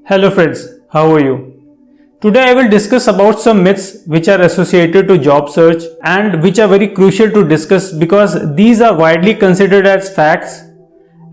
Hello friends, how are you? Today I will discuss about some myths which are associated to job search and which are very crucial to discuss because these are widely considered as facts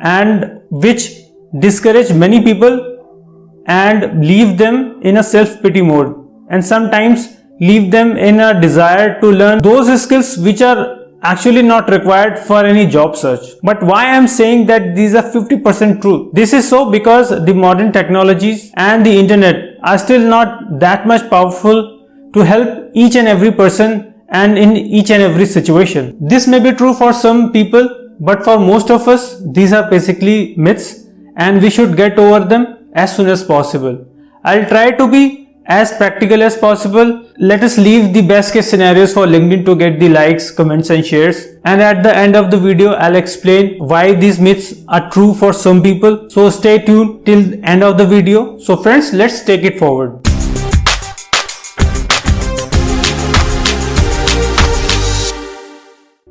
and which discourage many people and leave them in a self-pity mode and sometimes leave them in a desire to learn those skills which are actually not required for any job search. But why I am saying that these are 50% true? This is so because the modern technologies and the internet are still not that much powerful to help each and every person and in each and every situation. This may be true for some people, but for most of us these are basically myths and we should get over them as soon as possible. I'll try to be as practical as possible. Let us leave the best case scenarios for LinkedIn to get the likes, comments and shares. And at the end of the video, I'll explain why these myths are true for some people. So stay tuned till the end of the video. So friends, let's take it forward.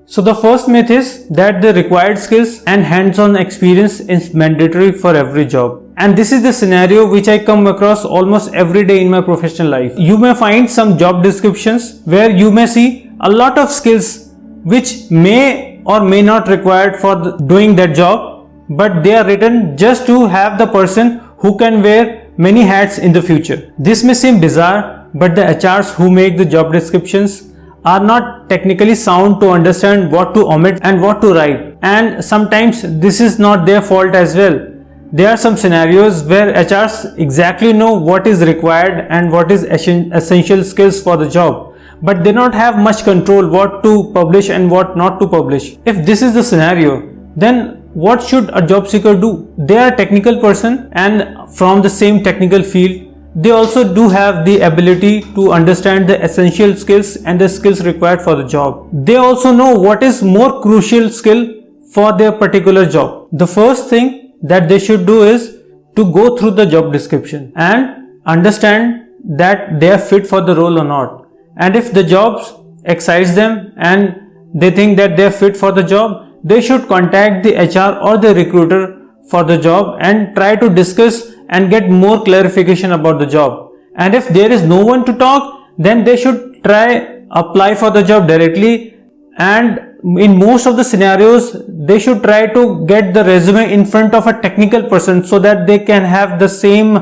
So the first myth is that the required skills and hands-on experience is mandatory for every job. And this is the scenario which I come across almost every day in my professional life. You may find some job descriptions where you may see a lot of skills which may or may not required for doing that job, but they are written just to have the person who can wear many hats in the future. This may seem bizarre, but the HRs who make the job descriptions are not technically sound to understand what to omit and what to write, and sometimes this is not their fault as well. There are some scenarios where HRs exactly know what is required and what is essential skills for the job, but they don't have much control what to publish and what not to publish. If this is the scenario, then what should a job seeker do? They are a technical person and from the same technical field, they also do have the ability to understand the essential skills and the skills required for the job. They also know what is more crucial skill for their particular job. The first thing that they should do is to go through the job description and understand that they are fit for the role or not. And if the jobs excites them and they think that they are fit for the job, they should contact the HR or the recruiter for the job and try to discuss and get more clarification about the job. And if there is no one to talk, then they should try apply for the job directly, and in most of the scenarios they should try to get the resume in front of a technical person so that they can have the same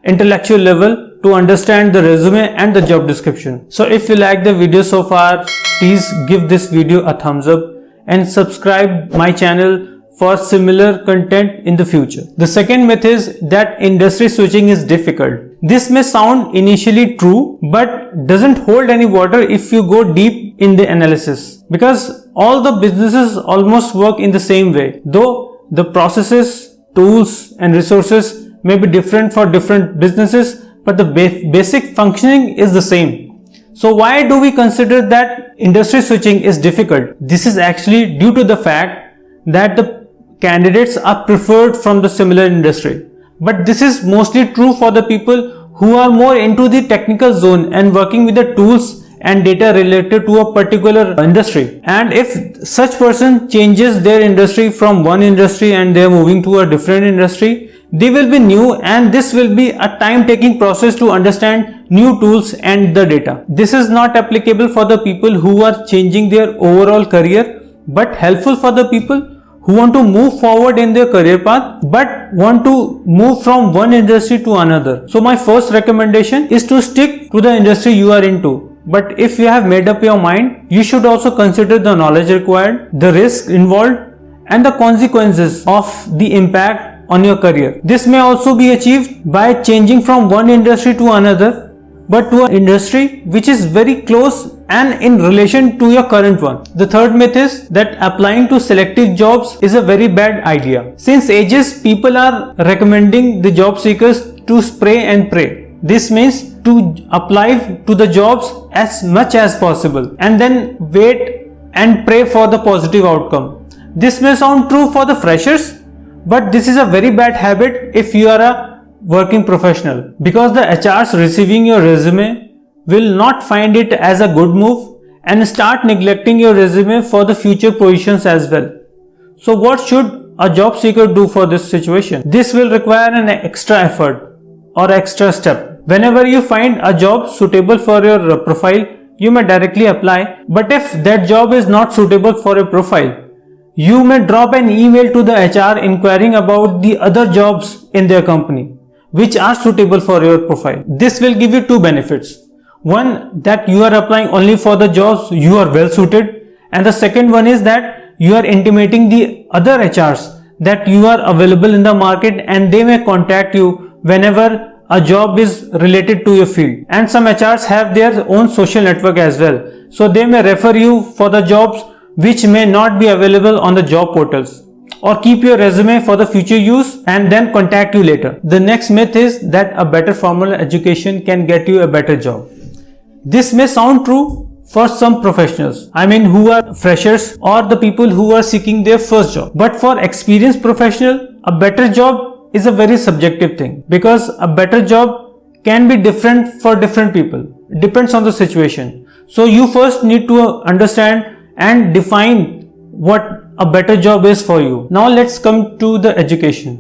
intellectual level to understand the resume and the job description. So if you like the video so far, please give this video a thumbs up and subscribe my channel for similar content in the future. The second myth is that industry switching is difficult. This may sound initially true, but doesn't hold any water if you go deep in the analysis, because all the businesses almost work in the same way, though the processes, tools and resources may be different for different businesses, but the basic functioning is the same. So why do we consider that industry switching is difficult? This is actually due to the fact that the candidates are preferred from the similar industry. But this is mostly true for the people who are more into the technical zone and working with the tools and data related to a particular industry. And if such person changes their industry from one industry and they are moving to a different industry, they will be new and this will be a time-taking process to understand new tools and the data. This is not applicable for the people who are changing their overall career, but helpful for the people who want to move forward in their career path but want to move from one industry to another. So my first recommendation is to stick to the industry you are into. But if you have made up your mind, you should also consider the knowledge required, the risk involved and the consequences of the impact on your career. This may also be achieved by changing from one industry to another, but to an industry which is very close and in relation to your current one. The third myth is that applying to selective jobs is a very bad idea. Since ages, people are recommending the job seekers to spray and pray. This means to apply to the jobs as much as possible and then wait and pray for the positive outcome. This may sound true for the freshers, but this is a very bad habit if you are a working professional, because the HRs receiving your resume will not find it as a good move and start neglecting your resume for the future positions as well. So what should a job seeker do for this situation? This will require an extra effort. or extra step. Whenever you find a job suitable for your profile, you may directly apply. But if that job is not suitable for your profile, you may drop an email to the HR inquiring about the other jobs in their company which are suitable for your profile. This will give you two benefits. One, that you are applying only for the jobs you are well suited, and the second one is that you are intimating the other HRs that you are available in the market and they may contact you whenever a job is related to your field. And some HRs have their own social network as well, so they may refer you for the jobs which may not be available on the job portals, or keep your resume for the future use and then contact you later. The next myth is that a better formal education can get you a better job. This may sound true for some professionals, who are freshers or the people who are seeking their first job. But for experienced professional, a better job is a very subjective thing, because a better job can be different for different people. It depends on the situation. So you first need to understand and define what a better job is for you. Now let's come to the education.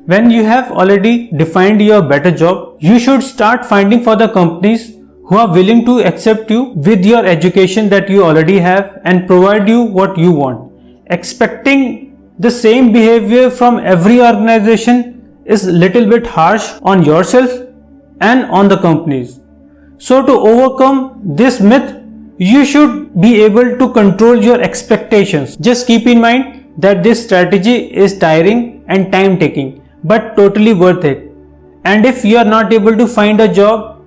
When you have already defined your better job, you should start finding for the companies who are willing to accept you with your education that you already have and provide you what you want. Expecting the same behavior from every organization is little bit harsh on yourself and on the companies. So to overcome this myth, you should be able to control your expectations. Just keep in mind that this strategy is tiring and time taking, but totally worth it. And if you are not able to find a job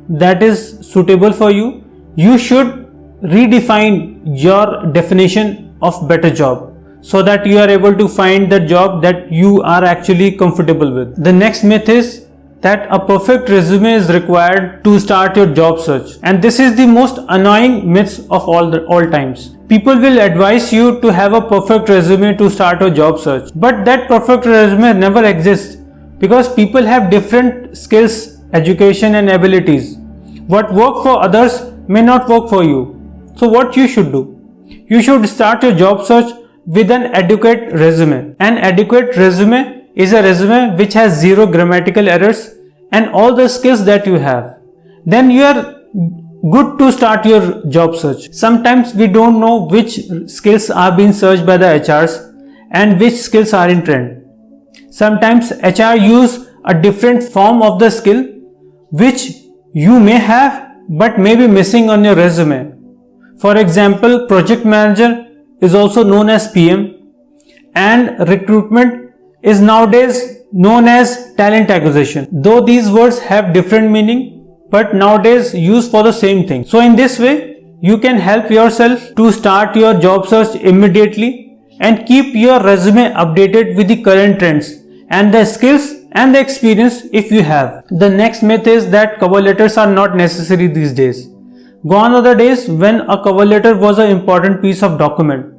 that is suitable for you, you should redefine your definition of better job so that you are able to find the job that you are actually comfortable with. The next myth is that a perfect resume is required to start your job search, and this is the most annoying myth of all times. People will advise you to have a perfect resume to start a job search, but that perfect resume never exists, because people have different skills, education and abilities. What work for others may not work for you. So what you should do? You should start your job search with an adequate resume. An adequate resume is a resume which has zero grammatical errors and all the skills that you have. Then you are good to start your job search. Sometimes we don't know which skills are being searched by the HRs and which skills are in trend. Sometimes HR use a different form of the skill which you may have but may be missing on your resume. For example, project manager is also known as PM, and recruitment is nowadays known as talent acquisition. Though these words have different meaning, but nowadays used for the same thing. So in this way, you can help yourself to start your job search immediately and keep your resume updated with the current trends and the skills and the experience if you have. The next myth is that cover letters are not necessary these days. Gone are the days when a cover letter was an important piece of document.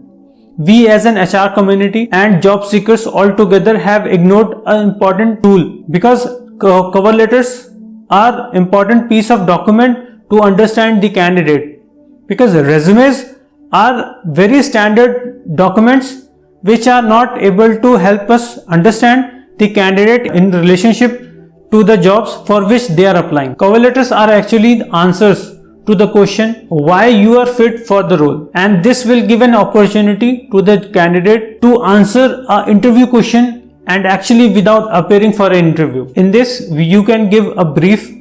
We as an HR community and job seekers altogether have ignored an important tool, because cover letters are important piece of document to understand the candidate, because resumes are very standard documents which are not able to help us understand the candidate in relationship to the jobs for which they are applying. Cover letters are actually the answers to the question why you are fit for the role, and this will give an opportunity to the candidate to answer an interview question and actually without appearing for an interview. In this, you can give a brief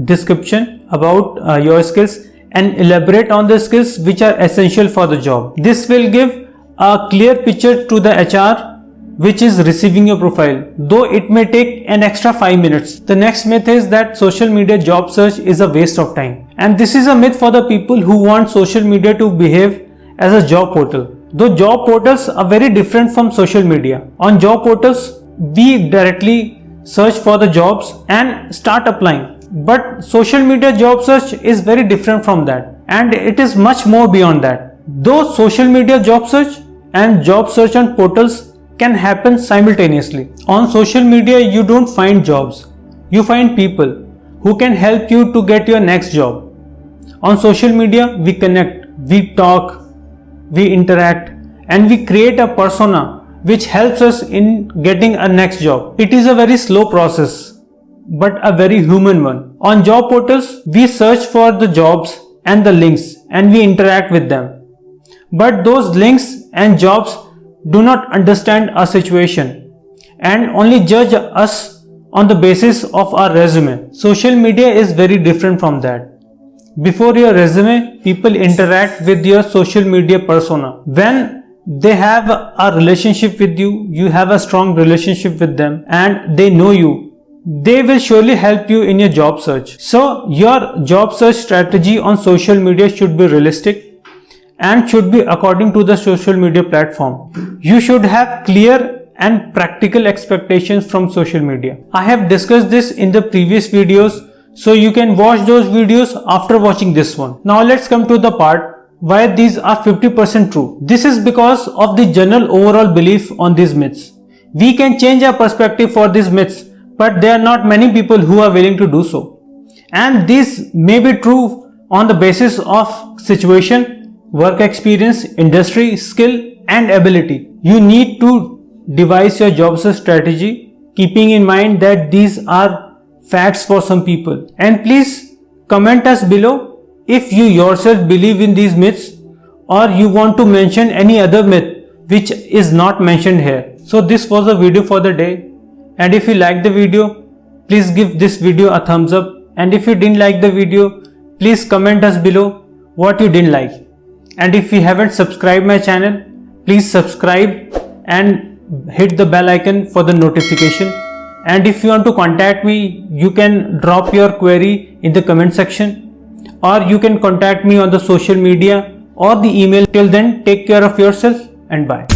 description about your skills and elaborate on the skills which are essential for the job. This will give a clear picture to the HR which is receiving your profile, though it may take an extra 5 minutes. The next myth is that social media job search is a waste of time, and this is a myth for the people who want social media to behave as a job portal. Though job portals are very different from social media. On job portals, we directly search for the jobs and start applying, but social media job search is very different from that, and it is much more beyond that. Though social media job search and job search on portals can happen simultaneously. On social media, you don't find jobs, you find people who can help you to get your next job. On social media, we connect, we talk, we interact, and we create a persona which helps us in getting a next job. It is a very slow process, but a very human one. On job portals, we search for the jobs and the links and we interact with them. But those links and jobs do not understand our situation and only judge us on the basis of our resume. Social media is very different from that. Before your resume, people interact with your social media persona. When they have a relationship with you, you have a strong relationship with them and they know you, they will surely help you in your job search. So your job search strategy on social media should be realistic and should be according to the social media platform. You should have clear and practical expectations from social media. I have discussed this in the previous videos, so you can watch those videos after watching this one. Now let's come to the part why these are 50% true. This is because of the general overall belief on these myths. We can change our perspective for these myths, but there are not many people who are willing to do so. And these may be true on the basis of situation, work experience, industry, skill and ability. You need to devise your job search strategy, keeping in mind that these are facts for some people. And please comment us below if you yourself believe in these myths or you want to mention any other myth which is not mentioned here. So this was the video for the day. And if you like the video, please give this video a thumbs up. And if you didn't like the video, please comment us below what you didn't like. And if you haven't subscribed my channel, please subscribe and hit the bell icon for the notification. And if you want to contact me, you can drop your query in the comment section or you can contact me on the social media or the email. Till then, take care of yourself and bye.